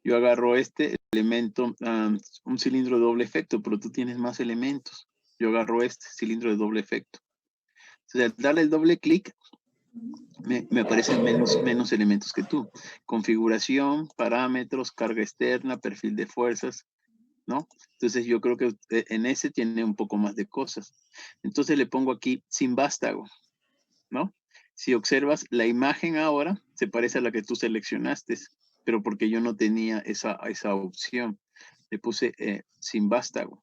Yo agarro este elemento, un cilindro de doble efecto, pero tú tienes más elementos. Yo agarro este cilindro de doble efecto. Entonces, al darle el doble clic, me aparecen menos elementos que tú. Configuración, parámetros, carga externa, perfil de fuerzas, ¿no? Entonces yo creo que en ese tiene un poco más de cosas. Entonces le pongo aquí sin vástago, ¿no? Si observas, la imagen ahora se parece a la que tú seleccionaste, pero porque yo no tenía esa opción. Le puse sin vástago.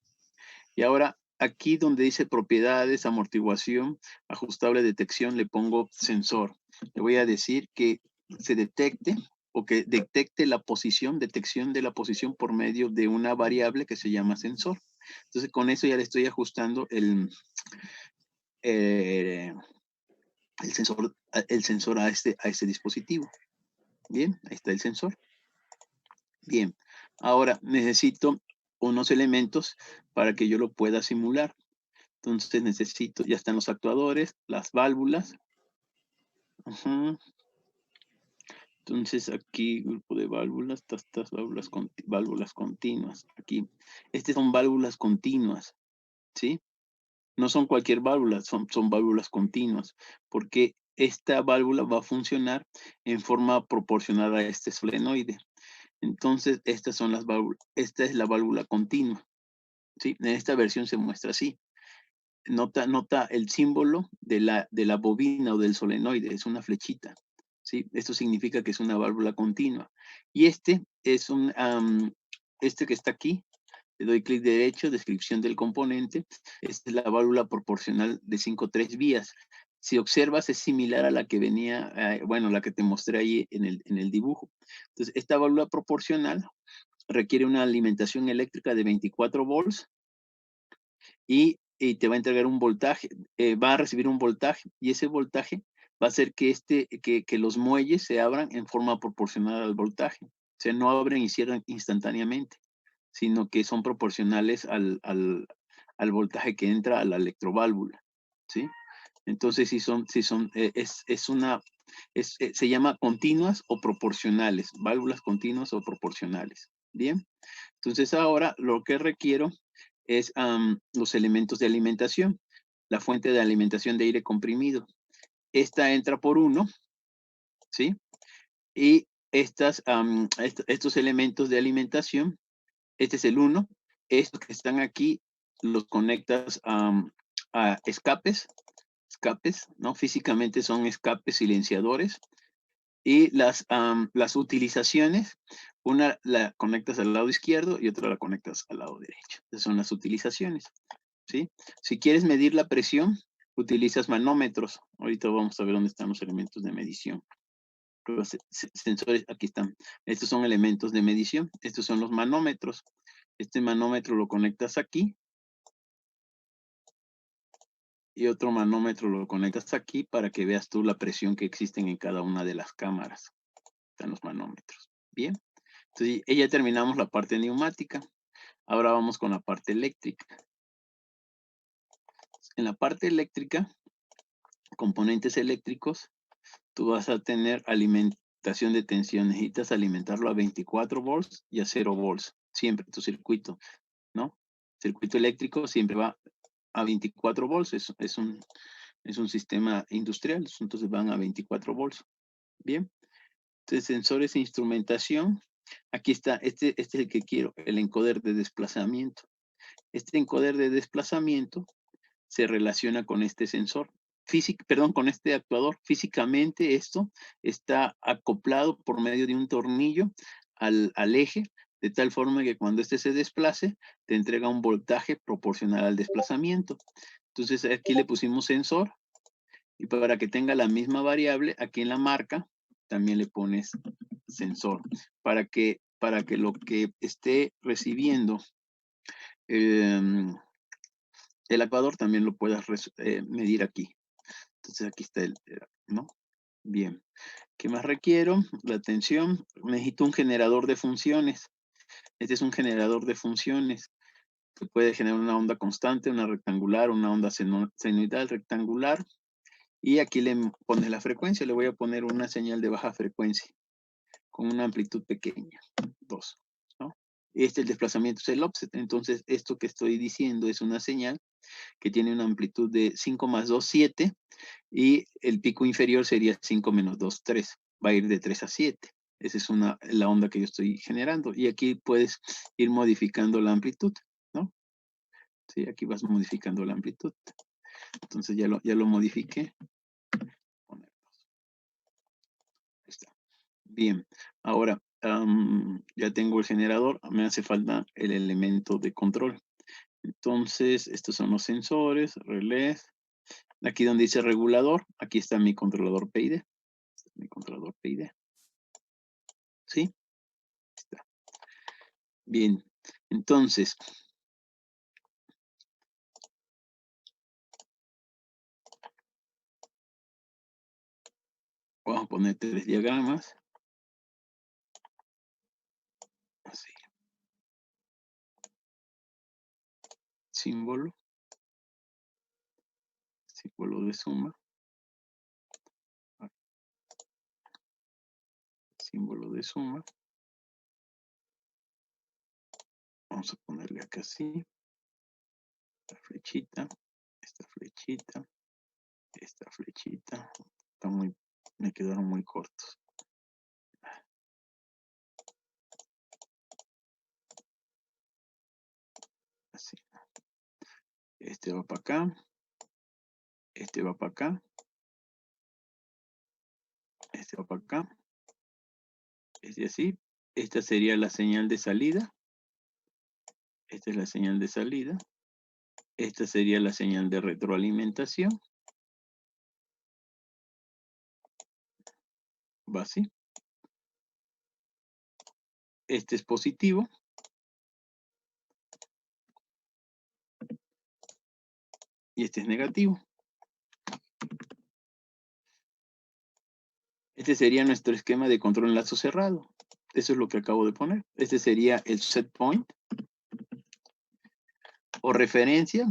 Y ahora aquí donde dice propiedades, amortiguación, ajustable detección, le pongo sensor. Le voy a decir que se detecte o que detecte la posición, detección de la posición por medio de una variable que se llama sensor. Entonces con eso ya le estoy ajustando el sensor a este dispositivo. Bien, ahí está el sensor. Bien, ahora necesito unos elementos para que yo lo pueda simular. Entonces necesito, ya están los actuadores, las válvulas. Ajá. Entonces aquí, grupo de válvulas, estas válvulas continuas. Aquí, estas son válvulas continuas, ¿sí? No son cualquier válvula, son válvulas continuas, porque esta válvula va a funcionar en forma proporcional a este solenoide. Entonces, estas son las válvulas, esta es la válvula continua, ¿sí? En esta versión se muestra así. Nota el símbolo de la bobina o del solenoide, es una flechita, ¿sí? Esto significa que es una válvula continua. Y este es este que está aquí, le doy clic derecho, descripción del componente, esta es la válvula proporcional de 5-3 vías. Si observas, es similar a la que venía, bueno, la que te mostré ahí en el dibujo. Entonces, esta válvula proporcional requiere una alimentación eléctrica de 24 volts y te va a entregar un voltaje, va a recibir un voltaje y ese voltaje va a hacer que los muelles se abran en forma proporcional al voltaje. O sea, no abren y cierran instantáneamente, sino que son proporcionales al voltaje que entra a la electroválvula, ¿sí? Entonces, se llama continuas o proporcionales, válvulas continuas o proporcionales. Bien, entonces ahora lo que requiero es los elementos de alimentación, la fuente de alimentación de aire comprimido. Esta entra por 1, ¿sí? Y estos elementos de alimentación, este es el 1, estos que están aquí los conectas a escapes, ¿no? Físicamente son escapes silenciadores. Y las utilizaciones, una la conectas al lado izquierdo y otra la conectas al lado derecho. Esas son las utilizaciones, ¿sí? Si quieres medir la presión, utilizas manómetros. Ahorita vamos a ver dónde están los elementos de medición. Los sensores, aquí están. Estos son elementos de medición. Estos son los manómetros. Este manómetro lo conectas aquí. Y otro manómetro lo conectas aquí para que veas tú la presión que existen en cada una de las cámaras. Están los manómetros. Bien. Entonces, ya terminamos la parte neumática. Ahora vamos con la parte eléctrica. En la parte eléctrica, componentes eléctricos, tú vas a tener alimentación de tensión. Necesitas alimentarlo a 24 volts y a 0 volts. Siempre tu circuito, ¿no? Circuito eléctrico siempre va a 24 volts. Es un sistema industrial, entonces van a 24 volts. Bien. Entonces, sensores e instrumentación. Aquí está, este es el que quiero, el encoder de desplazamiento. Este encoder de desplazamiento se relaciona con este sensor. Con este actuador. Físicamente esto está acoplado por medio de un tornillo al eje, de tal forma que cuando este se desplace, te entrega un voltaje proporcional al desplazamiento. Entonces aquí le pusimos sensor y para que tenga la misma variable, aquí en la marca también le pones sensor para que lo que esté recibiendo el actuador también lo puedas medir aquí. Entonces aquí está ¿no? Bien. ¿Qué más requiero? La tensión. Necesito un generador de funciones. Este es un generador de funciones que puede generar una onda constante, una rectangular, una onda senoidal rectangular. Y aquí le pones la frecuencia. Le voy a poner una señal de baja frecuencia. con una amplitud pequeña, 2, ¿no? El desplazamiento es el offset. Entonces, esto que estoy diciendo es una señal que tiene una amplitud de 5 más 2, 7, y el pico inferior sería 5 menos 2, 3. Va a ir de 3 a 7. Esa es la onda que yo estoy generando. Y aquí puedes ir modificando la amplitud, ¿no? Sí, aquí vas modificando la amplitud. Entonces ya lo modifiqué. Ahí está. Bien. Ahora, ya tengo el generador. Me hace falta el elemento de control. Entonces, estos son los sensores, relés. Aquí donde dice regulador, aquí está mi controlador PID. Mi controlador PID. ¿Sí? Está. Bien. Entonces, vamos a poner 3 diagramas. Así. Símbolo. Símbolo de suma. Símbolo de suma. Vamos a ponerle acá así. Esta flechita. Esta flechita. Esta flechita. Me quedaron muy cortos. Así. Este va para acá. Este va para acá. Este va para acá. Este así. Esta sería la señal de salida. Esta es la señal de salida. Esta sería la señal de retroalimentación. Va así. Este es positivo. Y este es negativo. Este sería nuestro esquema de control en lazo cerrado. Eso es lo que acabo de poner. Este sería el set point o referencia.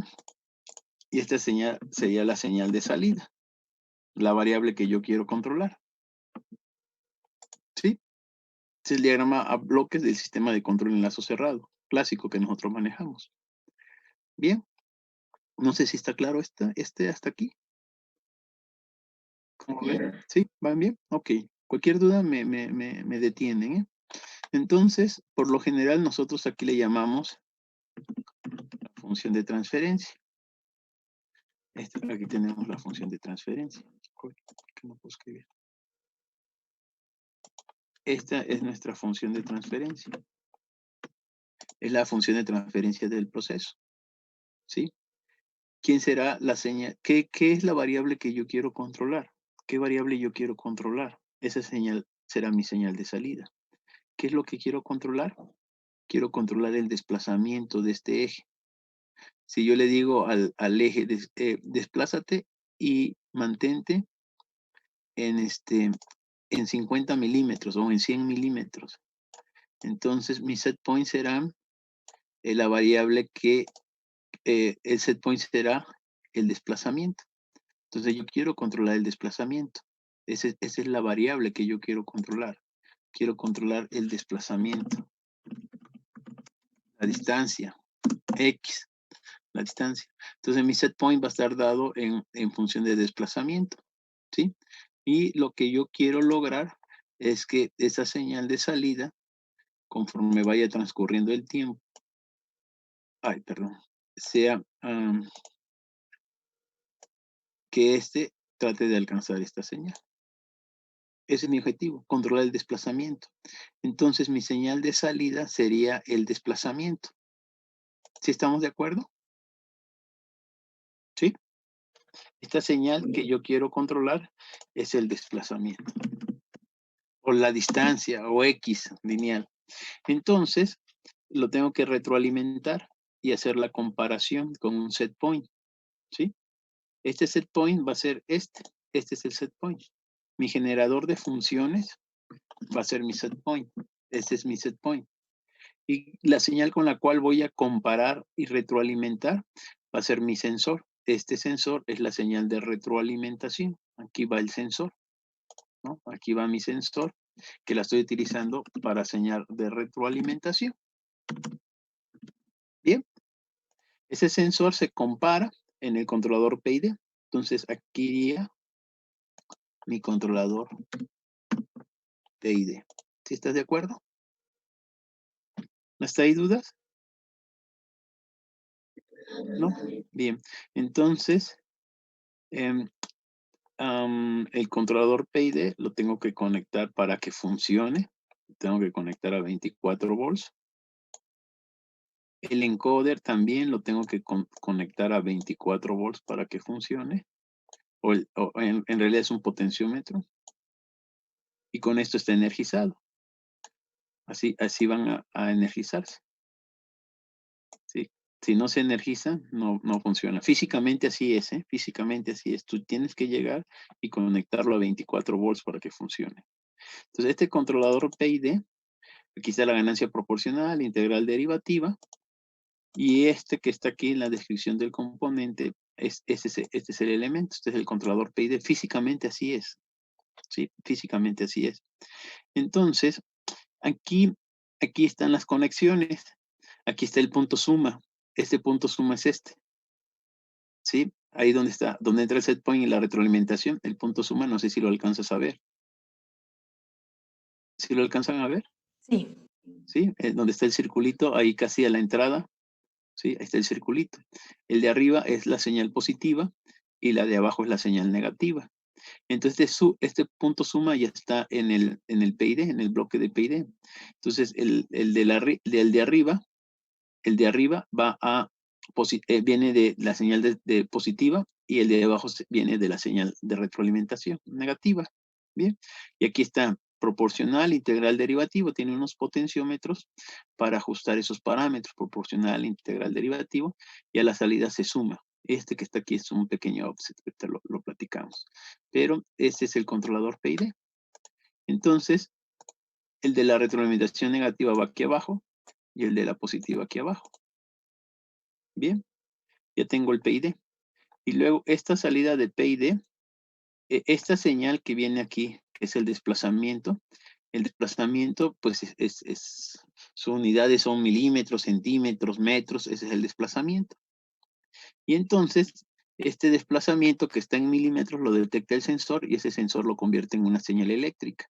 Y esta señal sería la señal de salida. La variable que yo quiero controlar. ¿Sí? Este es el diagrama a bloques del sistema de control en lazo cerrado. Clásico que nosotros manejamos. Bien. No sé si está claro este hasta aquí. ¿Cómo ven? ¿Sí? ¿Van bien? Ok. Cualquier duda me detienen, ¿eh? Entonces, por lo general, nosotros aquí le llamamos la función de transferencia. Aquí tenemos la función de transferencia. ¿Por qué no puedo escribir? Esta es nuestra función de transferencia. Es la función de transferencia del proceso. ¿Sí? ¿Quién será la señal? ¿Qué es la variable que yo quiero controlar? ¿Qué variable yo quiero controlar? Esa señal será mi señal de salida. ¿Qué es lo que quiero controlar? Quiero controlar el desplazamiento de este eje. Si yo le digo al eje, desplázate y mantente en 50 milímetros o en 100 milímetros. Entonces, mi set point será la variable que, el set point será el desplazamiento. Entonces, yo quiero controlar el desplazamiento. Esa es la variable que yo quiero controlar. Quiero controlar el desplazamiento. La distancia, X, la distancia. Entonces, mi set point va a estar dado en función de desplazamiento. ¿Sí? Y lo que yo quiero lograr es que esa señal de salida, conforme vaya transcurriendo el tiempo, sea que trate de alcanzar esta señal. Ese es mi objetivo, controlar el desplazamiento. Entonces, mi señal de salida sería el desplazamiento. ¿Sí estamos de acuerdo? ¿Sí? Esta señal que yo quiero controlar es el desplazamiento. O la distancia, o X lineal. Entonces, lo tengo que retroalimentar y hacer la comparación con un set point. ¿Sí? Este set point va a ser este. Este es el set point. Mi generador de funciones va a ser mi set point. Este es mi set point. Y la señal con la cual voy a comparar y retroalimentar va a ser mi sensor. Este sensor es la señal de retroalimentación. Aquí va el sensor, ¿no? Aquí va mi sensor. que la estoy utilizando para señal de retroalimentación. Bien, ese sensor se compara en el controlador PID. Entonces, aquí iría mi controlador PID. ¿Sí estás de acuerdo? ¿No está ahí dudas? ¿No? Bien, entonces, em, el controlador PID lo tengo que conectar para que funcione. Tengo que conectar a 24 volts. El encoder también lo tengo que conectar a 24 volts para que funcione. O en realidad es un potenciómetro. Y con esto está energizado. Así van a energizarse. ¿Sí? Si no se energiza, no funciona. Físicamente así es, ¿eh? Físicamente así es. Tú tienes que llegar y conectarlo a 24 volts para que funcione. Entonces, este controlador PID, aquí está la ganancia proporcional, integral derivativa, y este que está aquí en la descripción del componente, este es el elemento, este es el controlador PID. Físicamente así es. ¿Sí? Físicamente así es. Entonces, aquí están las conexiones. Aquí está el punto suma. Este punto suma es este. ¿Sí? Ahí donde está, donde entra el set point y la retroalimentación, el punto suma, no sé si lo alcanzas a ver. ¿Sí lo alcanzan a ver? Sí. ¿Sí? Donde está el circulito, ahí casi a la entrada. ¿Sí? Ahí está el circulito. El de arriba es la señal positiva y la de abajo es la señal negativa. Entonces, este punto suma ya está en el PID, en el bloque de PID. Entonces, el de arriba viene de la señal de positiva y el de abajo viene de la señal de retroalimentación negativa. Bien, y aquí está proporcional, integral, derivativo, tiene unos potenciómetros para ajustar esos parámetros, proporcional, integral, derivativo, y a la salida se suma. Este que está aquí es un pequeño offset, que te lo platicamos. Pero este es el controlador PID. Entonces, el de la retroalimentación negativa va aquí abajo y el de la positiva aquí abajo. Bien, ya tengo el PID. Y luego esta salida de PID, esta señal que viene aquí, que es el desplazamiento, pues sus unidades son milímetros, centímetros, metros, ese es el desplazamiento. Y entonces, este desplazamiento que está en milímetros lo detecta el sensor y ese sensor lo convierte en una señal eléctrica.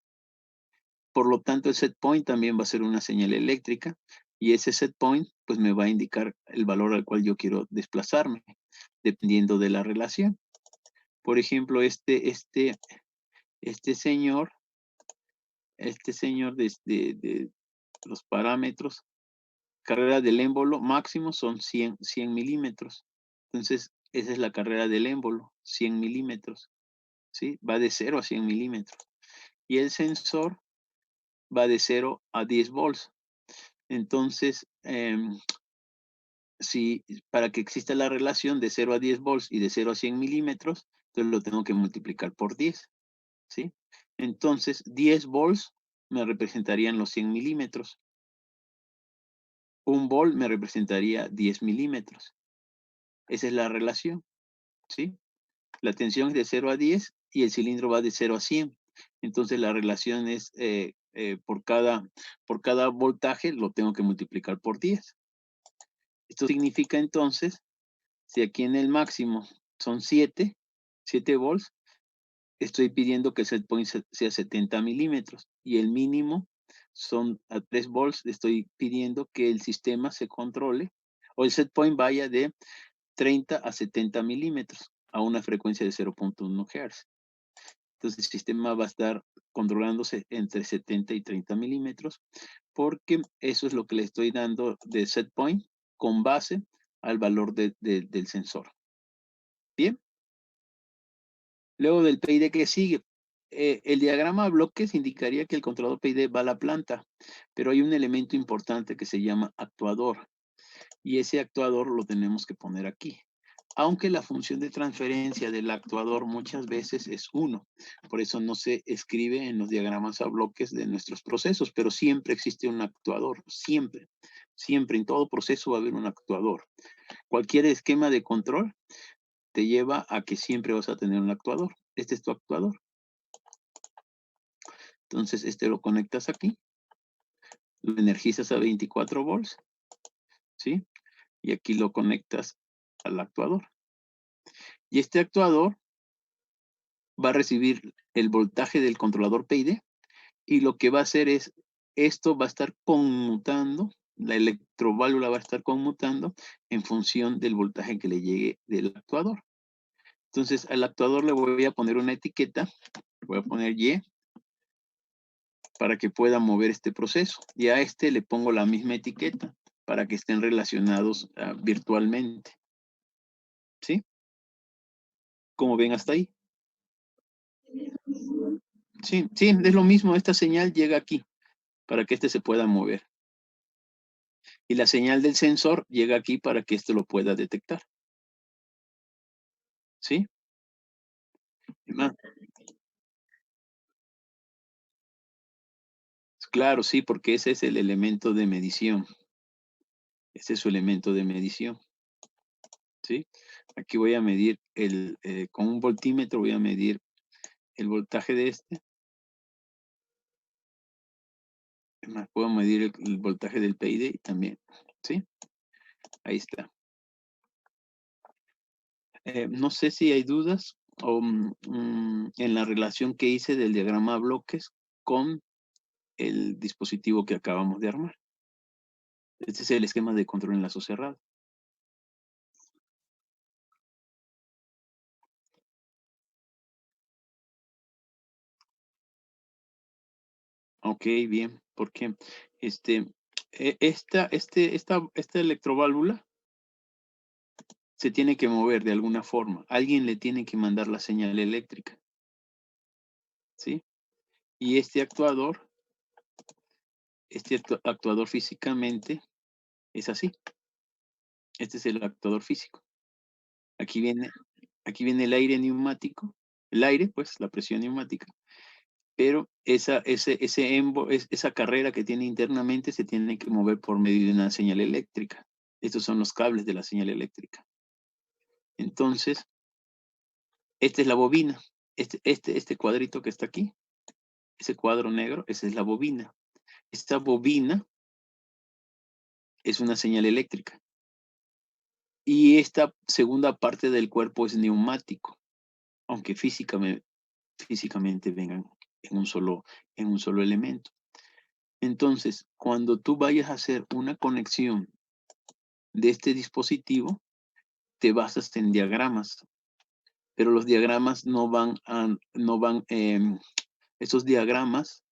Por lo tanto, el set point también va a ser una señal eléctrica y ese set point pues me va a indicar el valor al cual yo quiero desplazarme, dependiendo de la relación. Por ejemplo, este señor de los parámetros, carrera del émbolo máximo son 100 milímetros. Entonces, esa es la carrera del émbolo, 100 milímetros. ¿Sí? Va de 0 a 100 milímetros. Y el sensor va de 0 a 10 volts. Entonces, para que exista la relación de 0 a 10 volts y de 0 a 100 milímetros, entonces lo tengo que multiplicar por 10. ¿Sí? Entonces, 10 volts me representarían los 100 milímetros. Un volt me representaría 10 milímetros. Esa es la relación. ¿Sí? La tensión es de 0 a 10 y el cilindro va de 0 a 100. Entonces, la relación es por cada voltaje lo tengo que multiplicar por 10. Esto significa entonces, si aquí en el máximo son 7 volts, estoy pidiendo que el set point sea 70 milímetros y el mínimo son a 3 volts. Estoy pidiendo que el sistema se controle o el set point vaya de 30 a 70 milímetros a una frecuencia de 0.1 Hz. Entonces el sistema va a estar controlándose entre 70 y 30 milímetros porque eso es lo que le estoy dando de set point con base al valor del sensor. Bien. Luego del PID que sigue, el diagrama a bloques indicaría que el controlador PID va a la planta, pero hay un elemento importante que se llama actuador y ese actuador lo tenemos que poner aquí. Aunque la función de transferencia del actuador muchas veces es 1, por eso no se escribe en los diagramas a bloques de nuestros procesos, pero siempre existe un actuador, siempre, siempre en todo proceso va a haber un actuador. Cualquier esquema de control te lleva a que siempre vas a tener un actuador. Este es tu actuador. Entonces, este lo conectas aquí, lo energizas a 24 volts, ¿sí? Y aquí lo conectas al actuador. Y este actuador va a recibir el voltaje del controlador PID y lo que va a hacer es, esto va a estar conmutando, la electroválvula va a estar conmutando en función del voltaje que le llegue del actuador. Entonces, al actuador le voy a poner una etiqueta, voy a poner Y, para que pueda mover este proceso. Y a este le pongo la misma etiqueta para que estén relacionados virtualmente. ¿Sí? Como ven hasta ahí. Sí, sí, es lo mismo. Esta señal llega aquí para que este se pueda mover. Y la señal del sensor llega aquí para que este lo pueda detectar. ¿Sí? Claro, sí, porque ese es el elemento de medición. Ese es su elemento de medición. ¿Sí? Aquí voy a medir con un voltímetro voy a medir el voltaje de este. Es más, puedo medir el voltaje del PID también. ¿Sí? Ahí está. No sé si hay dudas en la relación que hice del diagrama a bloques con el dispositivo que acabamos de armar. Este es el esquema de control enlazo cerrado. Ok, bien. Porque esta electroválvula se tiene que mover de alguna forma. Alguien le tiene que mandar la señal eléctrica. ¿Sí? Y este actuador físicamente es así. Este es el actuador físico. Aquí viene el aire neumático. El aire, pues, la presión neumática. Pero esa carrera que tiene internamente se tiene que mover por medio de una señal eléctrica. Estos son los cables de la señal eléctrica. Entonces, esta es la bobina. Este cuadrito que está aquí, ese cuadro negro, esa es la bobina. Esta bobina es una señal eléctrica. Y esta segunda parte del cuerpo es neumático, aunque físicamente vengan en un solo elemento. Entonces, cuando tú vayas a hacer una conexión de este dispositivo, te basas en diagramas, pero los diagramas esos diagramas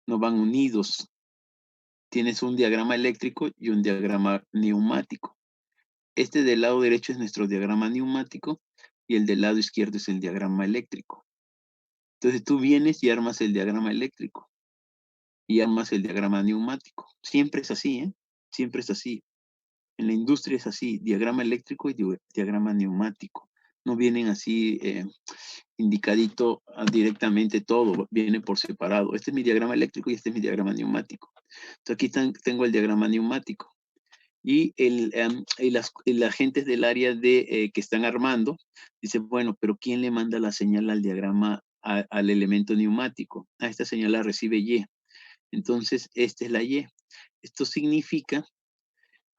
no van unidos. Tienes un diagrama eléctrico y un diagrama neumático. Este del lado derecho es nuestro diagrama neumático y el del lado izquierdo es el diagrama eléctrico. Entonces tú vienes y armas el diagrama eléctrico y armas el diagrama neumático. Siempre es así, ¿eh? Siempre es así. En la industria es así, diagrama eléctrico y diagrama neumático. No vienen así indicadito directamente todo, viene por separado. Este es mi diagrama eléctrico y este es mi diagrama neumático. Entonces aquí tengo el diagrama neumático. Y las gentes del área que están armando dicen, bueno, pero ¿quién le manda la señal al diagrama, al elemento neumático? Esta señal la recibe Y. Entonces, esta es la Y. Esto significa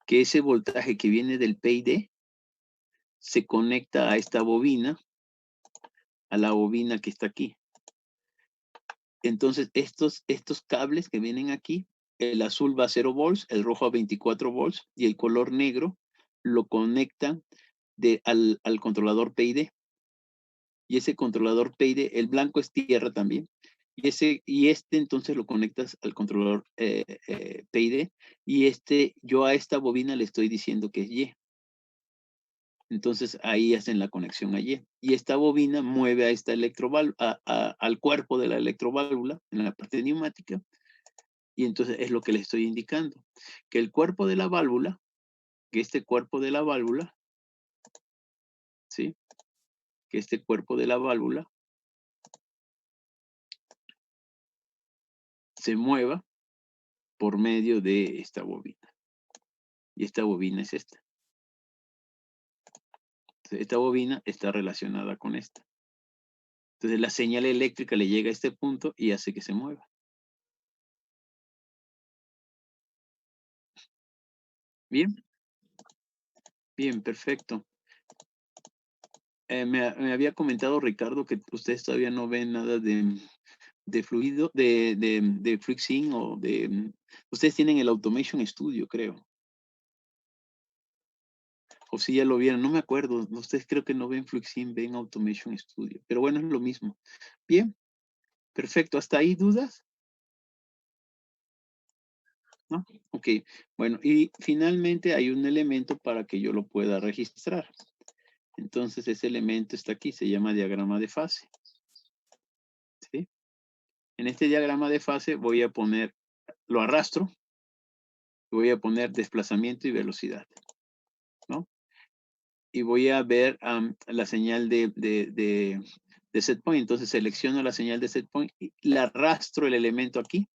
que ese voltaje que viene del PID se conecta a esta bobina, a la bobina que está aquí. Entonces, estos cables que vienen aquí, el azul va a 0 volts, el rojo a 24 volts y el color negro lo conectan al controlador PID. Y ese controlador PID, el blanco es tierra también. Y este entonces lo conectas al controlador PID. Y yo a esta bobina le estoy diciendo que es Y. Entonces ahí hacen la conexión a Y. Y esta bobina mueve a esta al cuerpo de la electroválvula en la parte neumática. Y entonces es lo que le estoy indicando. Que el cuerpo de la válvula, que este cuerpo de la válvula, ¿sí? Que este cuerpo de la válvula se mueva por medio de esta bobina. Y esta bobina es esta. Entonces, esta bobina está relacionada con esta. Entonces la señal eléctrica le llega a este punto y hace que se mueva. Bien, bien, perfecto. Me había comentado Ricardo que ustedes todavía no ven nada de fluido, de FluxSync o ustedes tienen el Automation Studio, creo. O si ya lo vieron, no me acuerdo. Ustedes creo que no ven FluxSync, ven Automation Studio. Pero bueno, es lo mismo. Bien, perfecto. ¿Hasta ahí dudas? ¿No? Ok. Bueno, y finalmente hay un elemento para que yo lo pueda registrar. Entonces ese elemento está aquí, se llama diagrama de fase. ¿Sí? En este diagrama de fase voy a poner, lo arrastro, voy a poner desplazamiento y velocidad, ¿no? Y voy a ver la señal de set point. Entonces selecciono la señal de set point y le arrastro el elemento aquí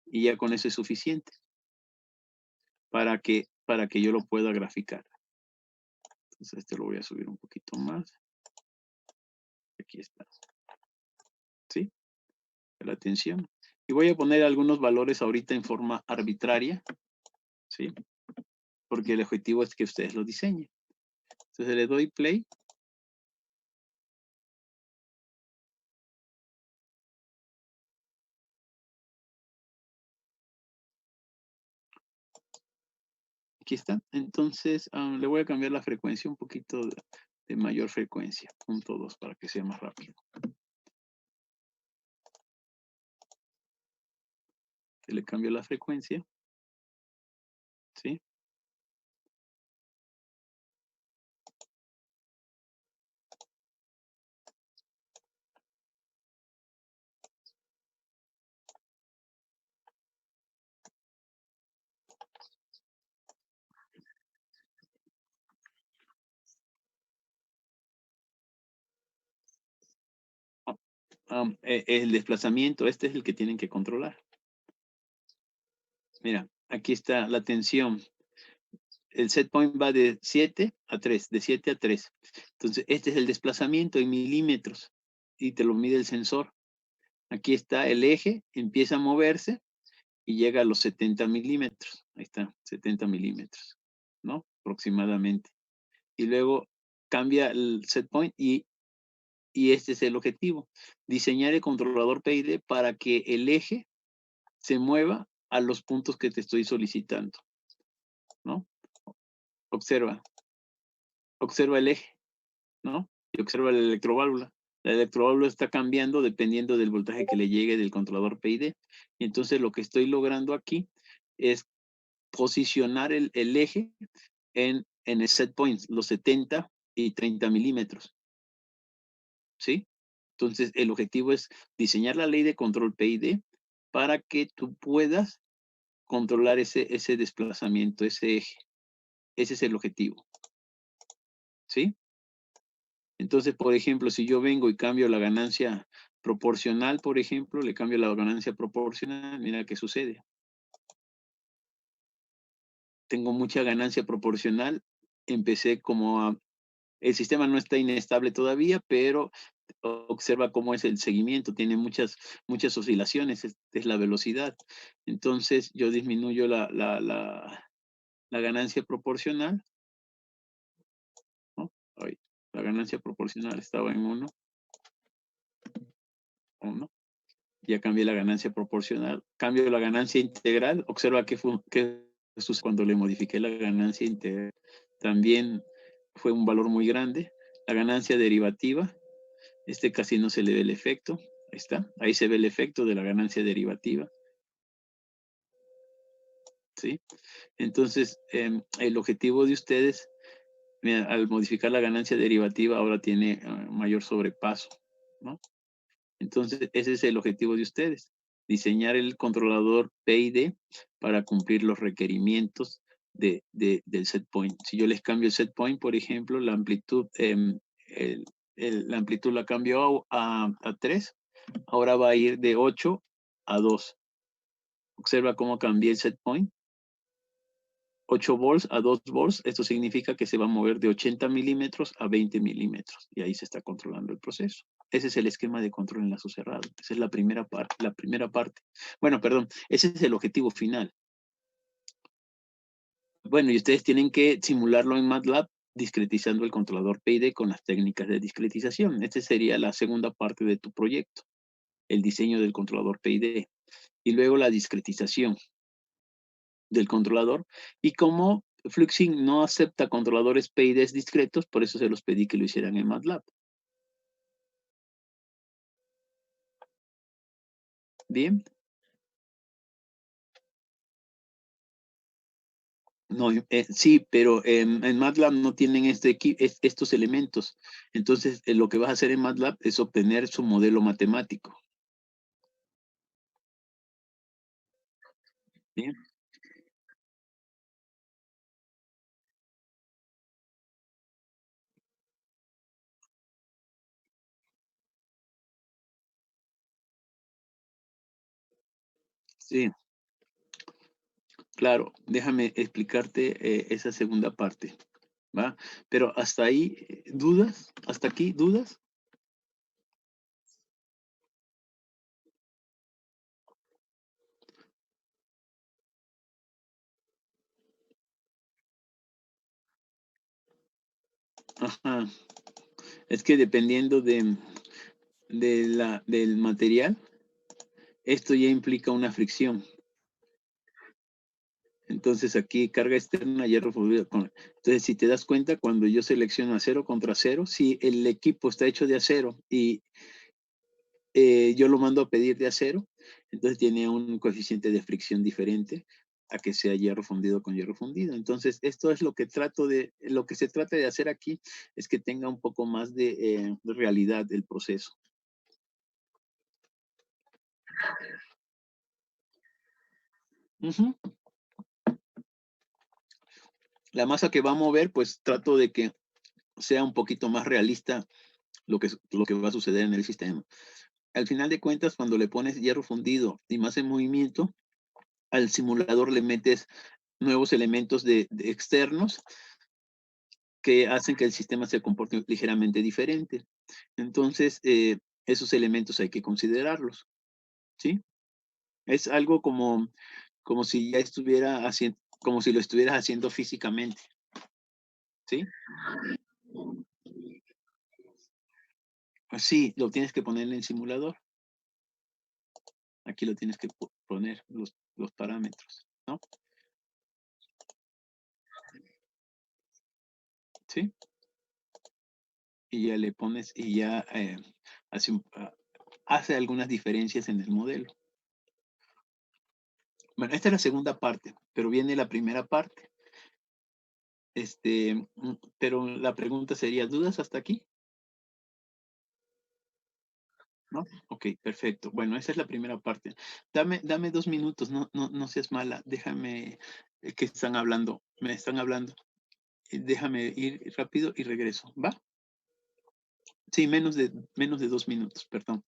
y ya con eso es suficiente para que yo lo pueda graficar. Entonces este lo voy a subir un poquito más. Aquí está. ¿Sí? La tensión. Y voy a poner algunos valores ahorita en forma arbitraria, ¿sí? Porque el objetivo es que ustedes lo diseñen. Entonces le doy play. Aquí está. Entonces le voy a cambiar la frecuencia un poquito de mayor frecuencia, 0.2 para que sea más rápido. Le cambio la frecuencia, ¿sí? El desplazamiento, este es el que tienen que controlar. Mira, aquí está la tensión. El set point va de 7 a 3, de 7 a 3. Entonces, este es el desplazamiento en milímetros y te lo mide el sensor. Aquí está el eje, empieza a moverse y llega a los 70 milímetros. Ahí está, 70 milímetros, ¿no? Aproximadamente. Y luego cambia el set point y este es el objetivo. Diseñar el controlador PID para que el eje se mueva a los puntos que te estoy solicitando, ¿no? Observa, observa el eje, ¿no? Y observa la electroválvula. La electroválvula está cambiando dependiendo del voltaje que le llegue del controlador PID. Y entonces lo que estoy logrando aquí es posicionar el eje en el set point, los 70 y 30 milímetros, ¿sí? Entonces el objetivo es diseñar la ley de control PID para que tú puedas controlar ese desplazamiento, ese eje. Ese es el objetivo, ¿sí? Entonces, por ejemplo, si yo vengo y cambio la ganancia proporcional, por ejemplo, le cambio la ganancia proporcional, mira qué sucede. Tengo mucha ganancia proporcional, empecé el sistema no está inestable todavía, pero observa cómo es el seguimiento, tiene muchas oscilaciones, es la velocidad. Entonces, yo disminuyo la ganancia proporcional, ¿no? Ahí, la ganancia proporcional estaba en 1, ya cambié la ganancia proporcional, cambio la ganancia integral, observa qué sucede cuando le modifiqué la ganancia integral, también fue un valor muy grande. La ganancia derivativa, casi no se le ve el efecto, ahí está, ahí se ve el efecto de la ganancia derivativa, ¿sí? Entonces, el objetivo de ustedes, mira, al modificar la ganancia derivativa, ahora tiene mayor sobrepaso, ¿no? Entonces, ese es el objetivo de ustedes, diseñar el controlador PID para cumplir los requerimientos del set point. Si yo les cambio el set point, por ejemplo, la amplitud, la amplitud la cambio a 3, ahora va a ir de 8 a 2. Observa cómo cambié el set point. 8 volts a 2 volts, esto significa que se va a mover de 80 milímetros a 20 milímetros y ahí se está controlando el proceso. Ese es el esquema de control en lazo cerrado. Esa es la primera parte. Bueno, perdón, ese es el objetivo final. Bueno, y ustedes tienen que simularlo en MATLAB discretizando el controlador PID con las técnicas de discretización. Esta sería la segunda parte de tu proyecto, el diseño del controlador PID. Y luego la discretización del controlador. Y como Fluxing no acepta controladores PIDs discretos, por eso se los pedí que lo hicieran en MATLAB. Bien. No, sí, pero en MATLAB no tienen estos elementos. Entonces, lo que vas a hacer en MATLAB es obtener su modelo matemático. Bien. Sí, claro. Déjame explicarte esa segunda parte, ¿va? Pero hasta ahí, ¿dudas? ¿Hasta aquí, dudas? Ajá. Es que dependiendo del material, esto ya implica una fricción. Entonces aquí carga externa, hierro fundido. Entonces, si te das cuenta, cuando yo selecciono acero contra acero, si el equipo está hecho de acero y yo lo mando a pedir de acero, entonces tiene un coeficiente de fricción diferente a que sea hierro fundido con hierro fundido. Entonces, esto es lo que se trata de hacer aquí es que tenga un poco más de realidad el proceso. Ujú. La masa que va a mover, pues trato de que sea un poquito más realista lo que va a suceder en el sistema. Al final de cuentas, cuando le pones hierro fundido y más en movimiento, al simulador le metes nuevos elementos de externos que hacen que el sistema se comporte ligeramente diferente. Entonces, esos elementos hay que considerarlos, ¿sí? Es algo como si ya estuviera haciendo, como si lo estuvieras haciendo físicamente, ¿sí? Pues sí, lo tienes que poner en el simulador. Aquí lo tienes que poner los parámetros, ¿no? ¿Sí? Y ya le pones y ya hace, hace algunas diferencias en el modelo. Bueno, esta es la segunda parte, pero viene la primera parte. Pero la pregunta sería, ¿dudas hasta aquí? ¿No? Ok, perfecto. Bueno, esa es la primera parte. Dame 2 minutos, no seas mala. Déjame que están hablando, me están hablando. Déjame ir rápido y regreso, ¿va? Sí, menos de 2 minutos, perdón.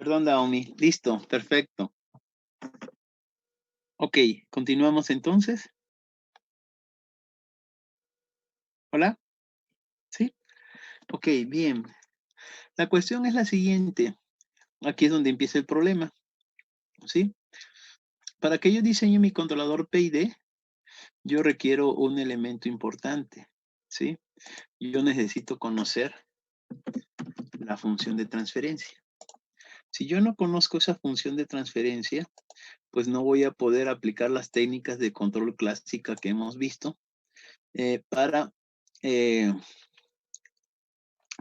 Perdón, Naomi. Listo, perfecto. Ok, continuamos entonces. ¿Hola? ¿Sí? Ok, bien. La cuestión es la siguiente. Aquí es donde empieza el problema. ¿Sí? Para que yo diseñe mi controlador PID, yo requiero un elemento importante. ¿Sí? Yo necesito conocer la función de transferencia. Si yo no conozco esa función de transferencia, pues no voy a poder aplicar las técnicas de control clásica que hemos visto para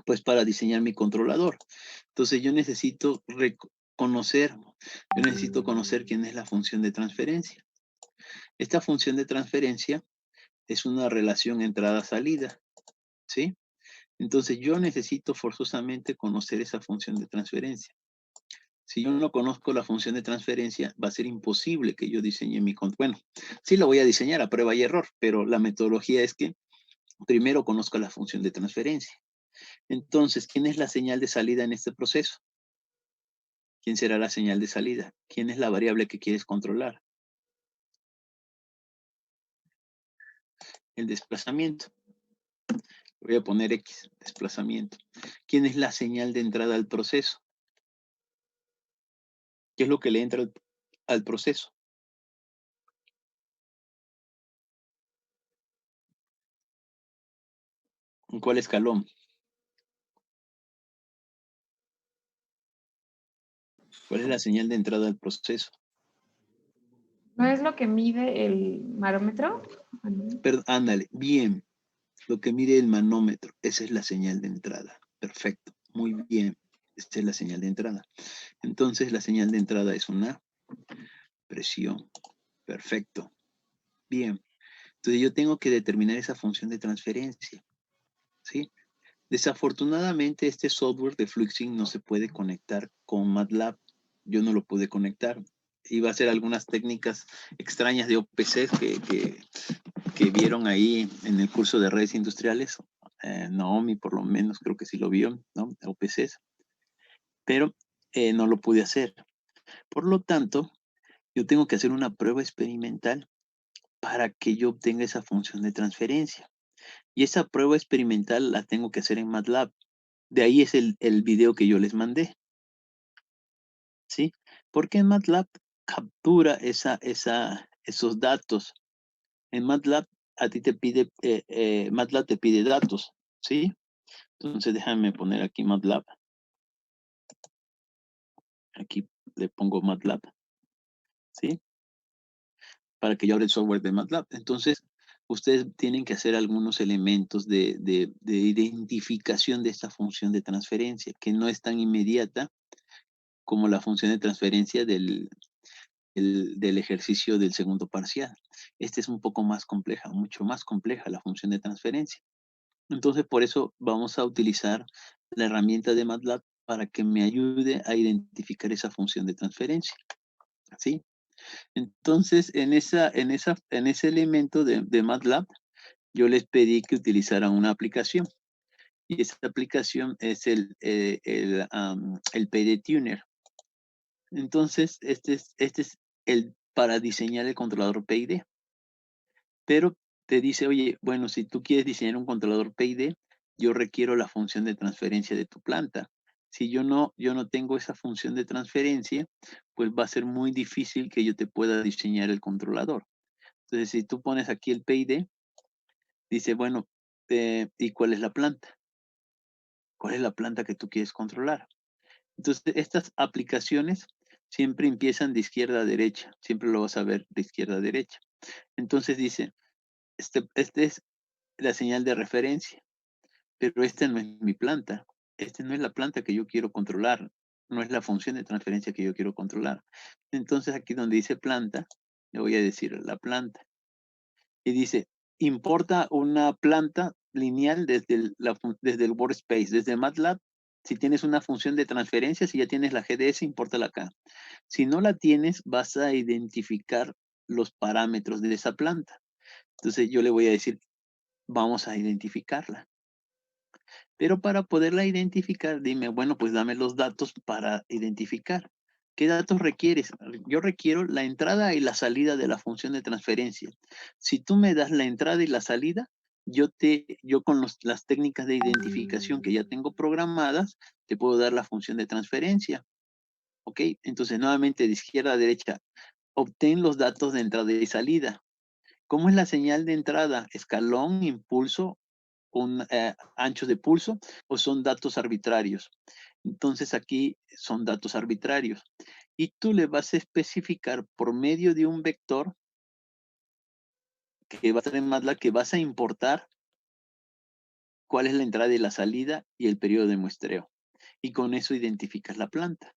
pues para diseñar mi controlador. Entonces yo necesito conocer quién es la función de transferencia. Esta función de transferencia es una relación entrada-salida, ¿sí? Entonces yo necesito forzosamente conocer esa función de transferencia. Si yo no conozco la función de transferencia, va a ser imposible que yo diseñe mi controlador. Bueno, sí lo voy a diseñar a prueba y error, pero la metodología es que primero conozco la función de transferencia. Entonces, ¿quién es la señal de salida en este proceso? ¿Quién será la señal de salida? ¿Quién es la variable que quieres controlar? El desplazamiento. Voy a poner X, desplazamiento. ¿Quién es la señal de entrada al proceso? ¿Qué es lo que le entra al proceso? ¿En cuál escalón? ¿Cuál es la señal de entrada al proceso? ¿No es lo que mide el barómetro? Pero, ándale, bien. Lo que mide el manómetro, esa es la señal de entrada. Perfecto, muy bien. Esta es la señal de entrada. Entonces, la señal de entrada es una presión. Perfecto. Bien. Entonces, yo tengo que determinar esa función de transferencia. ¿Sí? Desafortunadamente, este software de Fluxing no se puede conectar con MATLAB. Yo no lo pude conectar. Iba a hacer algunas técnicas extrañas de OPC que vieron ahí en el curso de redes industriales. Naomi, por lo menos, creo que sí lo vio, ¿no? OPCs. Pero no lo pude hacer. Por lo tanto, yo tengo que hacer una prueba experimental para que yo obtenga esa función de transferencia. Y esa prueba experimental la tengo que hacer en MATLAB. De ahí es el video que yo les mandé, ¿sí? Porque en MATLAB captura esos datos. En MATLAB a ti te pide, MATLAB te pide datos, ¿sí? Entonces déjame poner aquí MATLAB. Aquí le pongo MATLAB, ¿sí? Para que yo abra el software de MATLAB. Entonces, ustedes tienen que hacer algunos elementos de identificación de esta función de transferencia, que no es tan inmediata como la función de transferencia del ejercicio del segundo parcial. Este es un poco más compleja, mucho más compleja la función de transferencia. Entonces, por eso vamos a utilizar la herramienta de MATLAB para que me ayude a identificar esa función de transferencia. ¿Sí? Entonces, en ese elemento de MATLAB, yo les pedí que utilizaran una aplicación. Y esa aplicación es el PD Tuner. Entonces, este es el para diseñar el controlador PID. Pero te dice, oye, bueno, si tú quieres diseñar un controlador PID, yo requiero la función de transferencia de tu planta. Si yo no tengo esa función de transferencia, pues va a ser muy difícil que yo te pueda diseñar el controlador. Entonces, si tú pones aquí el PID, dice, bueno, ¿y cuál es la planta? ¿Cuál es la planta que tú quieres controlar? Entonces, estas aplicaciones siempre empiezan de izquierda a derecha. Siempre lo vas a ver de izquierda a derecha. Entonces dice, este es la señal de referencia, pero esta no es mi planta. Esta no es la planta que yo quiero controlar. No es la función de transferencia que yo quiero controlar. Entonces, aquí donde dice planta, le voy a decir la planta. Y dice, importa una planta lineal desde el workspace, desde MATLAB. Si tienes una función de transferencia, si ya tienes la GDS, impórtala acá. Si no la tienes, vas a identificar los parámetros de esa planta. Entonces yo le voy a decir, vamos a identificarla. Pero para poderla identificar, dime, bueno, pues dame los datos para identificar. ¿Qué datos requieres? Yo requiero la entrada y la salida de la función de transferencia. Si tú me das la entrada y la salida, yo con las técnicas de identificación que ya tengo programadas, te puedo dar la función de transferencia. ¿Ok? Entonces, nuevamente de izquierda a derecha, obtén los datos de entrada y salida. ¿Cómo es la señal de entrada? Escalón, impulso, ancho de pulso, o son datos arbitrarios. Entonces aquí son datos arbitrarios. Y tú le vas a especificar por medio de un vector que va a estar en MATLAB, que vas a importar cuál es la entrada y la salida y el periodo de muestreo. Y con eso identificas la planta.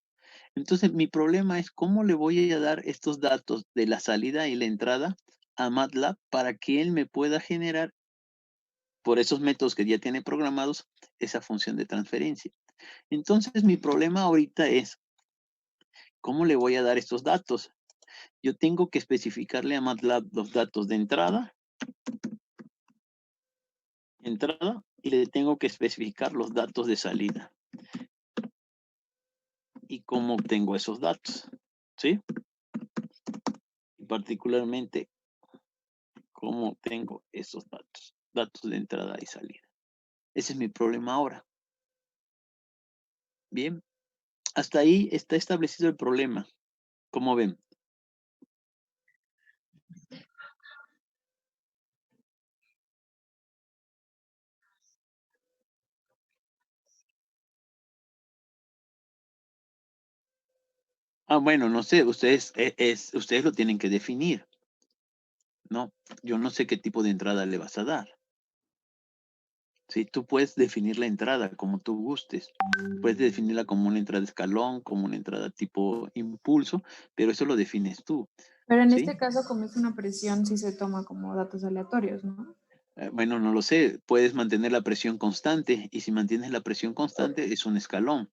Entonces mi problema es cómo le voy a dar estos datos de la salida y la entrada a MATLAB para que él me pueda generar, por esos métodos que ya tiene programados, esa función de transferencia. Entonces mi problema ahorita es, ¿cómo le voy a dar estos datos? Yo tengo que especificarle a MATLAB los datos de entrada, y le tengo que especificar los datos de salida. ¿Y cómo obtengo esos datos? ¿Sí? Y particularmente, ¿cómo obtengo esos datos? Datos de entrada y salida. Ese es mi problema ahora. Bien, hasta ahí está establecido el problema. ¿Cómo ven? Bueno, no sé, ustedes lo tienen que definir, ¿no? Yo no sé qué tipo de entrada le vas a dar. Sí, tú puedes definir la entrada como tú gustes. Puedes definirla como una entrada escalón, como una entrada tipo impulso, pero eso lo defines tú. Pero en ¿Sí? este caso, como es una presión, sí se toma como datos aleatorios, ¿no? Bueno, no lo sé. Puedes mantener la presión constante y si mantienes la presión constante es un escalón.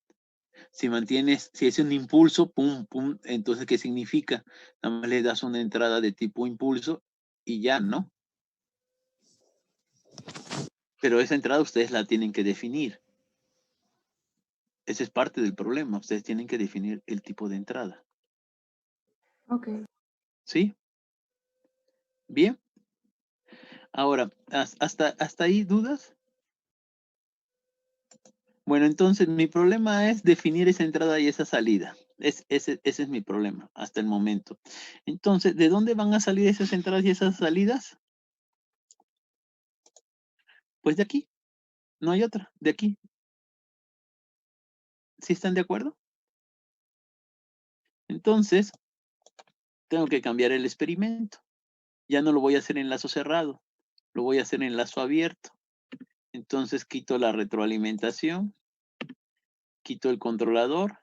Si es un impulso, pum, pum, entonces, ¿qué significa? Nada más le das una entrada de tipo impulso y ya, ¿no? Pero esa entrada ustedes la tienen que definir. Ese es parte del problema. Ustedes tienen que definir el tipo de entrada. Ok. ¿Sí? Bien. Ahora, ¿hasta ahí dudas? Bueno, entonces mi problema es definir esa entrada y esa salida. Ese es mi problema hasta el momento. Entonces, ¿de dónde van a salir esas entradas y esas salidas? Pues de aquí. No hay otra. De aquí. ¿Sí están de acuerdo? Entonces, tengo que cambiar el experimento. Ya no lo voy a hacer en lazo cerrado. Lo voy a hacer en lazo abierto. Entonces, quito la retroalimentación. Quito el controlador.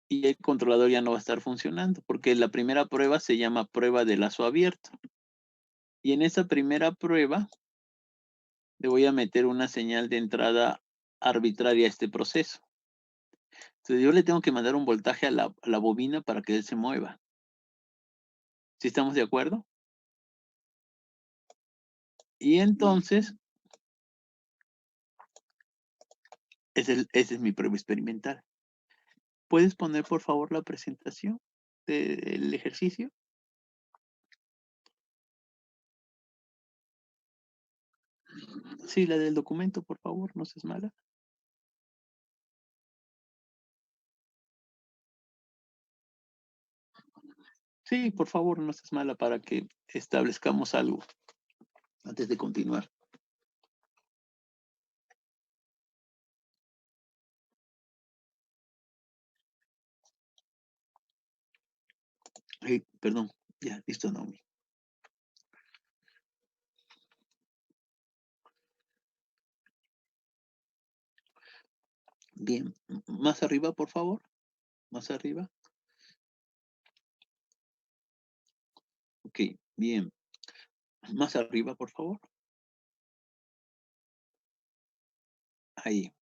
Y el controlador ya no va a estar funcionando porque la primera prueba se llama prueba de lazo abierto. Y en esa primera prueba le voy a meter una señal de entrada arbitraria a este proceso. Entonces yo le tengo que mandar un voltaje a la bobina para que él se mueva. ¿Sí estamos de acuerdo? Y entonces, ese es mi prueba experimental. ¿Puedes poner por favor la presentación del ejercicio? Sí, la del documento, por favor, no seas mala. Sí, por favor, no seas mala para que establezcamos algo antes de continuar. Perdón, ya, listo, Naomi. Bien, más arriba, por favor, más arriba. Ok, bien. Más arriba, por favor. Ahí.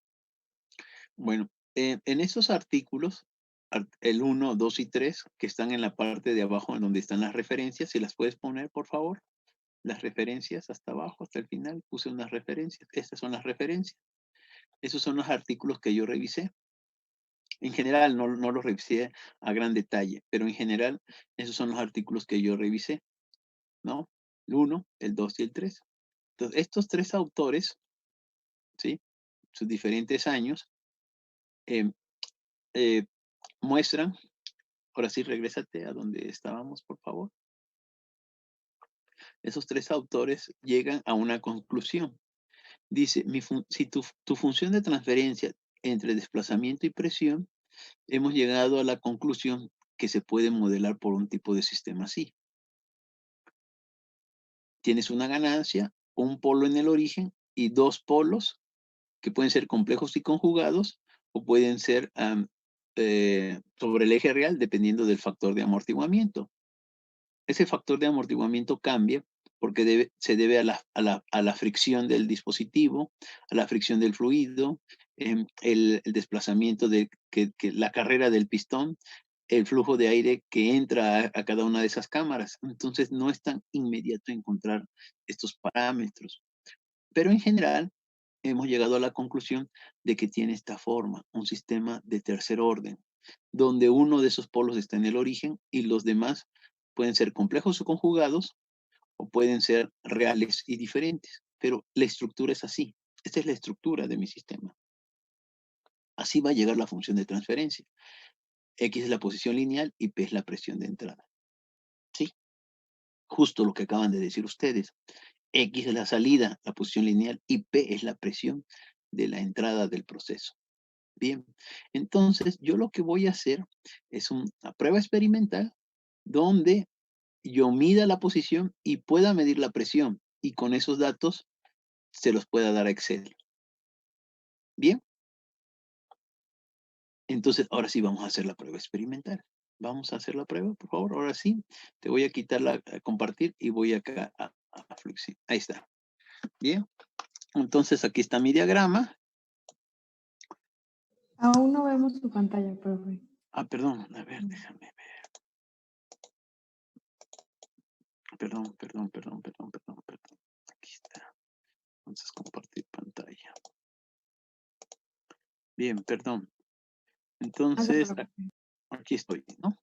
Bueno, en esos artículos, el 1, 2 y 3, que están en la parte de abajo en donde están las referencias, si las puedes poner, por favor. las referencias hasta abajo, hasta el final, puse unas referencias. Estas son las referencias. Esos son los artículos que yo revisé. En general, no los revisé a gran detalle, pero en general, esos son los artículos que yo revisé, ¿no? El 1, el 2 y el 3. Entonces, estos 3 autores, ¿sí? Sus diferentes años, eh, eh, muestran, ahora sí, regrésate a donde estábamos, por favor. Esos 3 autores llegan a una conclusión. Dice, si tu función de transferencia entre desplazamiento y presión, hemos llegado a la conclusión que se puede modelar por un tipo de sistema así. Tienes una ganancia, un polo en el origen y 2 polos que pueden ser complejos y conjugados o pueden ser sobre el eje real dependiendo del factor de amortiguamiento. Ese factor de amortiguamiento cambia porque se debe a la fricción del dispositivo, a la fricción del fluido, el desplazamiento de la carrera del pistón, el flujo de aire que entra a cada una de esas cámaras. Entonces no es tan inmediato encontrar estos parámetros. Pero en general hemos llegado a la conclusión de que tiene esta forma, un sistema de tercer orden, donde uno de esos polos está en el origen y los demás pueden ser complejos o conjugados o pueden ser reales y diferentes. Pero la estructura es así. Esta es la estructura de mi sistema. Así va a llegar la función de transferencia. X es la posición lineal y P es la presión de entrada. ¿Sí? Justo lo que acaban de decir ustedes. X es la salida, la posición lineal, y P es la presión de la entrada del proceso. Bien, entonces yo lo que voy a hacer es una prueba experimental donde yo mida la posición y pueda medir la presión y con esos datos se los pueda dar a Excel. Bien, entonces ahora sí vamos a hacer la prueba experimental. Vamos a hacer la prueba, por favor. Ahora sí, te voy a quitar a compartir y voy acá a Fluxi. Ahí está. Bien, entonces aquí está mi diagrama. Aún no vemos tu pantalla, profe. Perdón, a ver, déjame ver. Perdón. Aquí está. Entonces, compartir pantalla. Bien, perdón. Entonces, aquí estoy, ¿no?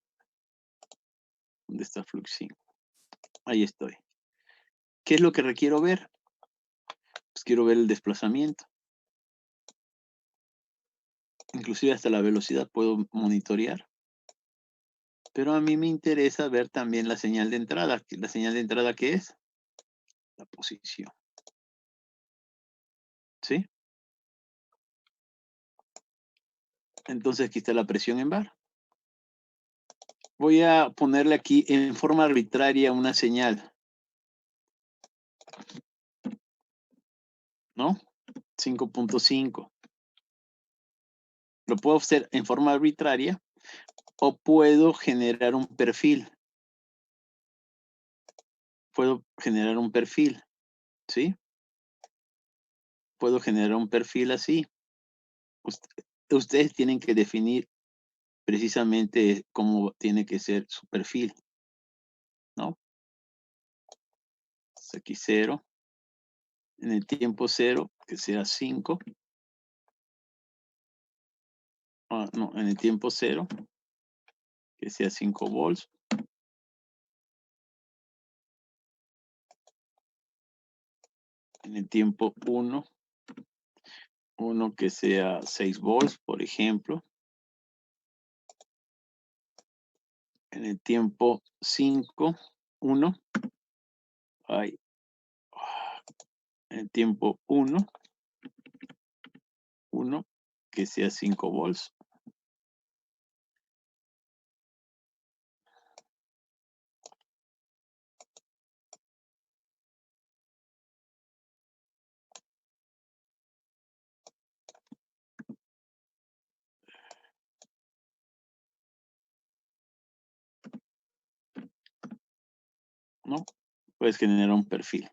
¿Dónde está Fluxing? Ahí estoy. ¿Qué es lo que requiero ver? Pues quiero ver el desplazamiento. Inclusive hasta la velocidad puedo monitorear. Pero a mí me interesa ver también la señal de entrada. ¿La señal de entrada qué es? La posición. ¿Sí? Entonces aquí está la presión en bar. Voy a ponerle aquí en forma arbitraria una señal. ¿No? 5.5. Lo puedo hacer en forma arbitraria o puedo generar un perfil. Puedo generar un perfil, ¿sí? Puedo generar un perfil así. Ustedes tienen que definir precisamente cómo tiene que ser su perfil, ¿no? Entonces aquí 0. En el tiempo 0, que sea 5. No, en el tiempo 0, que sea 5 volts. En el tiempo 1, que sea 6 volts, por ejemplo. En el tiempo 5, 1. En el tiempo 1, que sea 5 volts. ¿No? Puedes generar un perfil.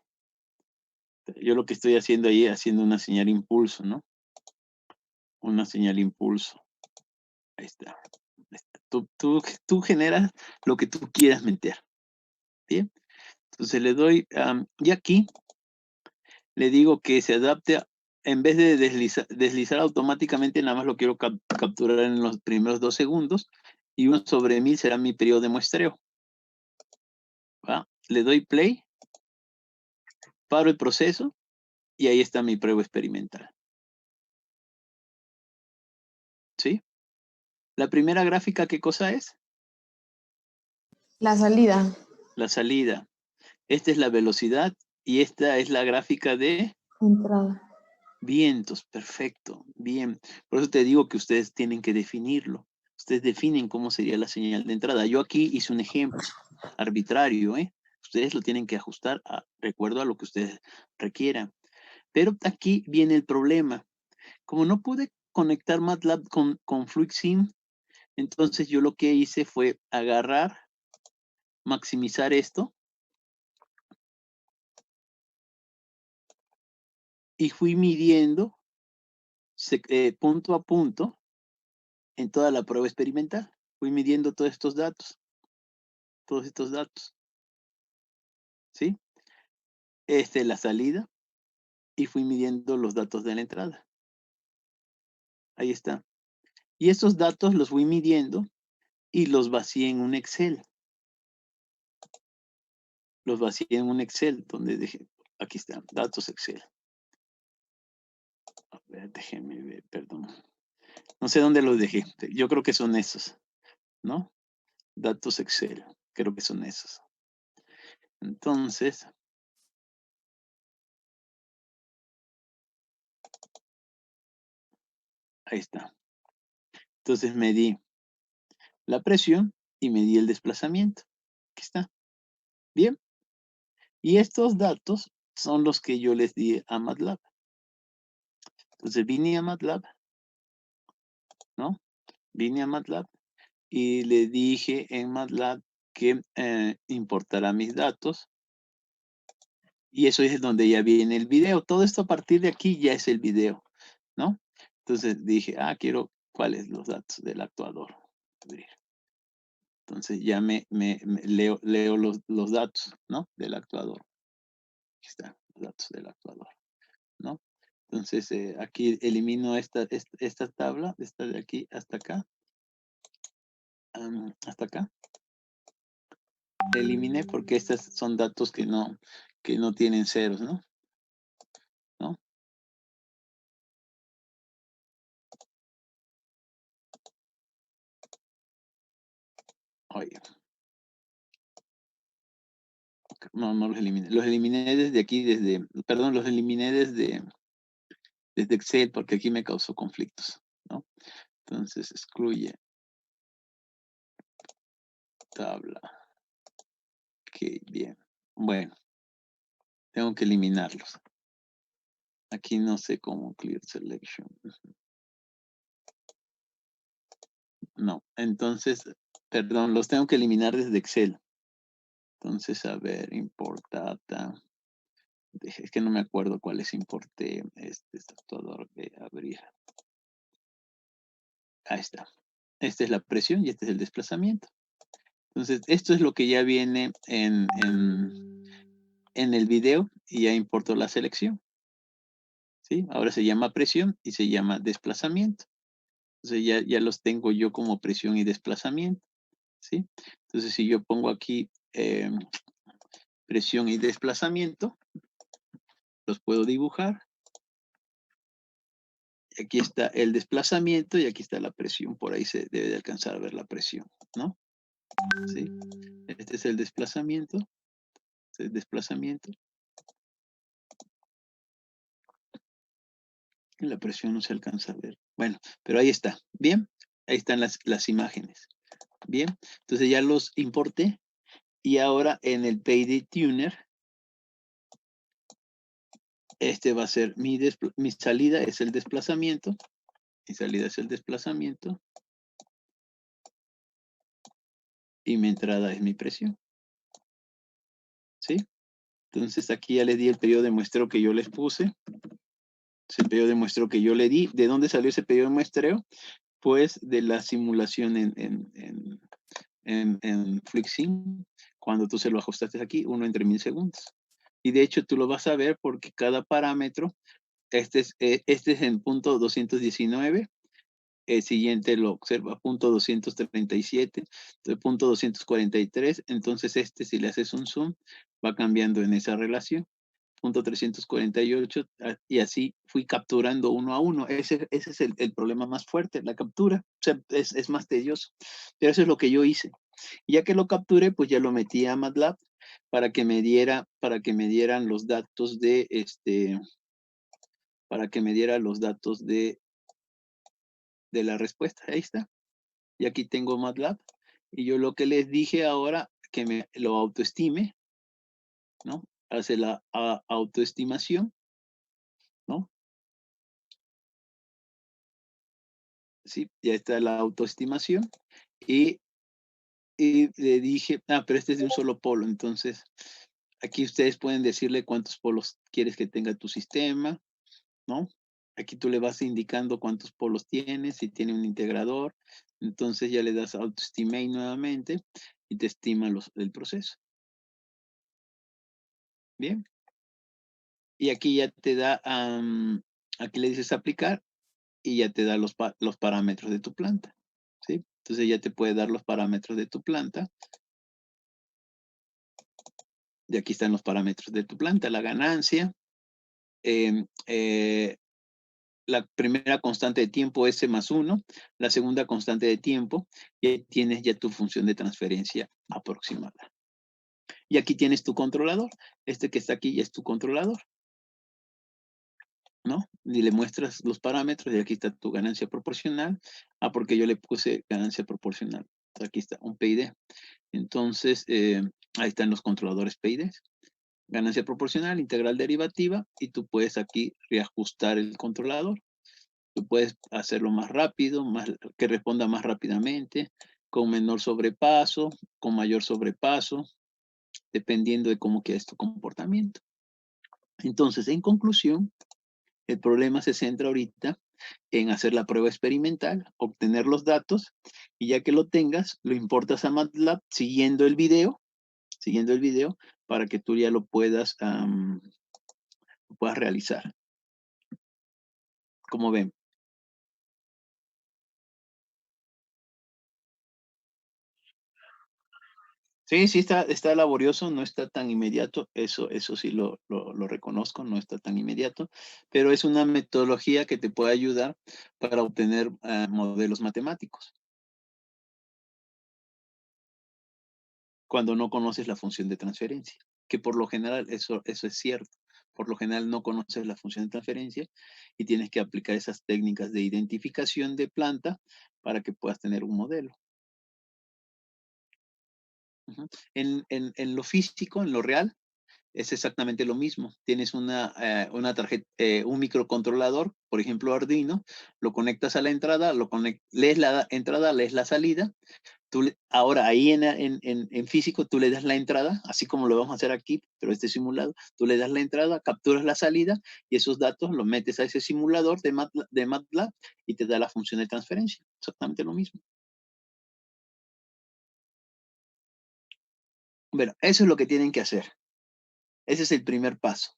Yo lo que estoy haciendo ahí, haciendo una señal impulso, ¿no? Una señal impulso. Ahí está. Tú generas lo que tú quieras meter. ¿Bien? Entonces le doy, y aquí le digo que se adapte, en vez de deslizar automáticamente, nada más lo quiero capturar en los primeros 2 segundos, y 1 sobre 1000 será mi periodo de muestreo. ¿Va? Le doy play, paro el proceso, y ahí está mi prueba experimental. ¿Sí? La primera gráfica, ¿qué cosa es? La salida. La salida. Esta es la velocidad, y esta es la gráfica de Entrada. vientos. Perfecto, bien. Por eso te digo que ustedes tienen que definirlo. Ustedes definen cómo sería la señal de entrada. Yo aquí hice un ejemplo arbitrario, ¿eh? Ustedes lo tienen que ajustar recuerdo a lo que ustedes requieran. Pero aquí viene el problema. Como no pude conectar MATLAB con FluidSim, entonces yo lo que hice fue agarrar, maximizar esto, y fui midiendo punto a punto en toda la prueba experimental. Fui midiendo todos estos datos. ¿Sí? Esta es la salida, y fui midiendo los datos de la entrada. Ahí está. Y estos datos los fui midiendo y los vacié en un Excel. Los vacié en un Excel donde dejé, aquí están, datos Excel. A ver, déjenme ver, perdón. No sé dónde los dejé. Yo creo que son esos, ¿no? Datos Excel. Creo que son esos. Entonces, ahí está. Entonces medí la presión y medí el desplazamiento. Aquí está. Bien. Y estos datos son los que yo les di a MATLAB. Entonces vine a MATLAB, ¿no? Vine a MATLAB y le dije en MATLAB que importará mis datos. Y eso es donde ya viene el video. Todo esto a partir de aquí ya es el video, ¿no? Entonces dije, quiero cuáles los datos del actuador. Entonces ya leo los datos, ¿no? Del actuador. Aquí están los datos del actuador, ¿no? Entonces aquí elimino esta tabla, esta de aquí hasta acá. Hasta acá. Eliminé porque estos son datos que no tienen ceros, ¿no? ¿No? Oye. No los eliminé. Los eliminé desde aquí, perdón, los eliminé desde Excel porque aquí me causó conflictos, ¿no? Entonces, excluye tabla. Ok, bien. Bueno, tengo que eliminarlos. Aquí no sé cómo clear selection. No, entonces, perdón, los tengo que eliminar desde Excel. Entonces, a ver, import data. Es que no me acuerdo cuáles importé. Este actuador de abrir. Ahí está. Esta es la presión y este es el desplazamiento. Entonces, esto es lo que ya viene en el video y ya importó la selección. ¿Sí? Ahora se llama presión y se llama desplazamiento. Entonces ya los tengo yo como presión y desplazamiento. ¿Sí? Entonces, si yo pongo aquí presión y desplazamiento, los puedo dibujar. Aquí está el desplazamiento y aquí está la presión. Por ahí se debe de alcanzar a ver la presión, ¿no? ¿Sí? Este es el desplazamiento. Este es el desplazamiento. La presión no se alcanza a ver. Bueno, pero ahí está. Bien, ahí están las imágenes. Bien, entonces ya los importé. Y ahora en el Payday Tuner, este va a ser mi salida, es el desplazamiento. Mi salida es el desplazamiento. Y mi entrada es mi presión. ¿Sí? Entonces aquí ya le di el periodo de muestreo que yo les puse. Es el periodo de muestreo que yo le di. ¿De dónde salió ese periodo de muestreo? Pues de la simulación en FluidSim. Cuando tú se lo ajustaste aquí, 1 entre 1000 segundos. Y de hecho tú lo vas a ver porque cada parámetro, este es en punto 219, el siguiente lo observa punto 237, entonces punto 243, entonces si le haces un zoom, va cambiando en esa relación. Punto 348, y así fui capturando uno a uno. Ese es el problema más fuerte, la captura. O sea, es más tedioso. Pero eso es lo que yo hice. Y ya que lo capturé, pues ya lo metí a MATLAB para que me dieran los datos de para que me diera los datos de la respuesta. Ahí está. Y aquí tengo MATLAB. Y yo lo que les dije ahora, que me lo autoestime, ¿no? Hace la autoestimación, ¿no? Sí, ya está la autoestimación. Y, le dije, pero este es de un solo polo. Entonces, aquí ustedes pueden decirle cuántos polos quieres que tenga tu sistema, ¿no? Aquí tú le vas indicando cuántos polos tienes, si tiene un integrador. Entonces ya le das autoestimate nuevamente y te estima el proceso. Bien. Y aquí ya te da, aquí le dices aplicar y ya te da los parámetros de tu planta. ¿Sí? Entonces ya te puede dar los parámetros de tu planta. Y aquí están los parámetros de tu planta, la ganancia, la primera constante de tiempo S más 1, la segunda constante de tiempo, y tienes ya tu función de transferencia aproximada. Y aquí tienes tu controlador. Este que está aquí ya es tu controlador, ¿no? Y le muestras los parámetros y aquí está tu ganancia proporcional. Porque yo le puse ganancia proporcional. Aquí está un PID. Entonces, ahí están los controladores PID. Ganancia proporcional, integral derivativa, y tú puedes aquí reajustar el controlador. Tú puedes hacerlo más rápido, que responda más rápidamente, con menor sobrepaso, con mayor sobrepaso, dependiendo de cómo quieres tu comportamiento. Entonces, en conclusión, el problema se centra ahorita en hacer la prueba experimental, obtener los datos, y ya que lo tengas, lo importas a MATLAB siguiendo el video, para que tú ya lo puedas realizar. Como ven. Sí, sí está laborioso, no está tan inmediato, eso sí lo reconozco, no está tan inmediato, pero es una metodología que te puede ayudar para obtener modelos matemáticos, cuando no conoces la función de transferencia, que por lo general eso es cierto. Por lo general no conoces la función de transferencia y tienes que aplicar esas técnicas de identificación de planta para que puedas tener un modelo. Ujú. En lo físico, en lo real, es exactamente lo mismo. Tienes una tarjeta, un microcontrolador, por ejemplo Arduino, lo conectas a la entrada, lees la entrada, lees la salida. Ahora ahí en físico tú le das la entrada, así como lo vamos a hacer aquí, pero este simulado, tú le das la entrada, capturas la salida y esos datos los metes a ese simulador de MATLAB y te da la función de transferencia. Exactamente lo mismo. Bueno, eso es lo que tienen que hacer. Ese es el primer paso.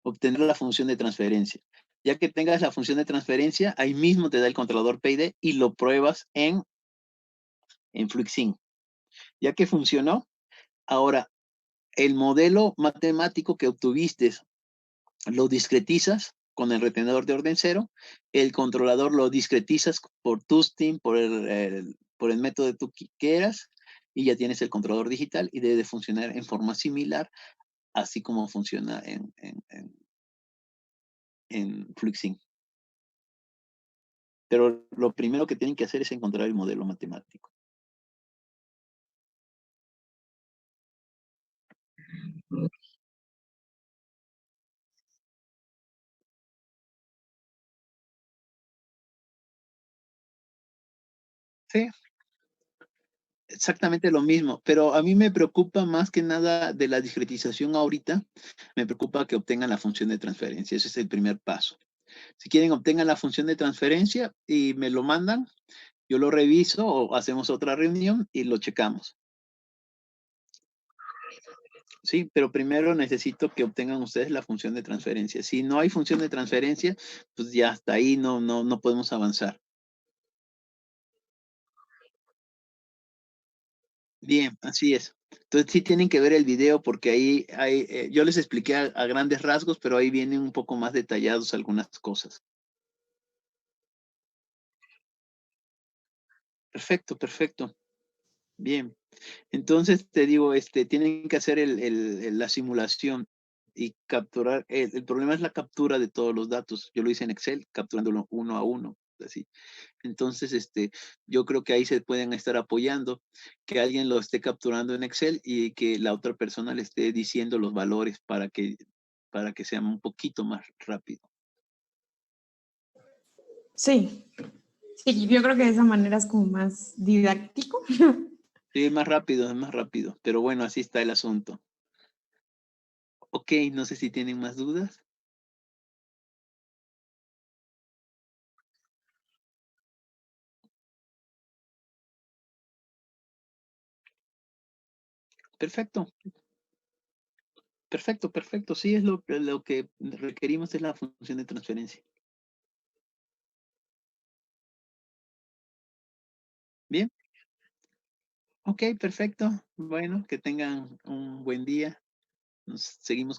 Obtener la función de transferencia. Ya que tengas la función de transferencia, ahí mismo te da el controlador PID y lo pruebas en Fluxin. Ya que funcionó, ahora el modelo matemático que obtuviste lo discretizas con el retenedor de orden cero, el controlador lo discretizas por Tustin, por el método que tú quieras, y ya tienes el controlador digital y debe de funcionar en forma similar, así como funciona en Fluxin. Pero lo primero que tienen que hacer es encontrar el modelo matemático. Sí, exactamente lo mismo, pero a mí me preocupa más que nada de la discretización ahorita, me preocupa que obtengan la función de transferencia, ese es el primer paso. Si quieren, obtengan la función de transferencia y me lo mandan, yo lo reviso o hacemos otra reunión y lo checamos. Sí, pero primero necesito que obtengan ustedes la función de transferencia. Si no hay función de transferencia, pues ya hasta ahí no podemos avanzar. Bien, así es. Entonces sí tienen que ver el video porque ahí hay, yo les expliqué a grandes rasgos, pero ahí vienen un poco más detallados algunas cosas. Perfecto, perfecto. Bien. Entonces te digo, tienen que hacer la simulación y capturar. El problema es la captura de todos los datos. Yo lo hice en Excel, capturándolo uno a uno, así. Entonces, yo creo que ahí se pueden estar apoyando, que alguien lo esté capturando en Excel y que la otra persona le esté diciendo los valores para que sea un poquito más rápido. Sí, sí, yo creo que de esa manera es como más didáctico. Sí, es más rápido, pero bueno, así está el asunto. Ok, no sé si tienen más dudas. Perfecto, perfecto, perfecto. Sí, es lo que requerimos es la función de transferencia. Bien, ok, perfecto. Bueno, que tengan un buen día. Nos seguimos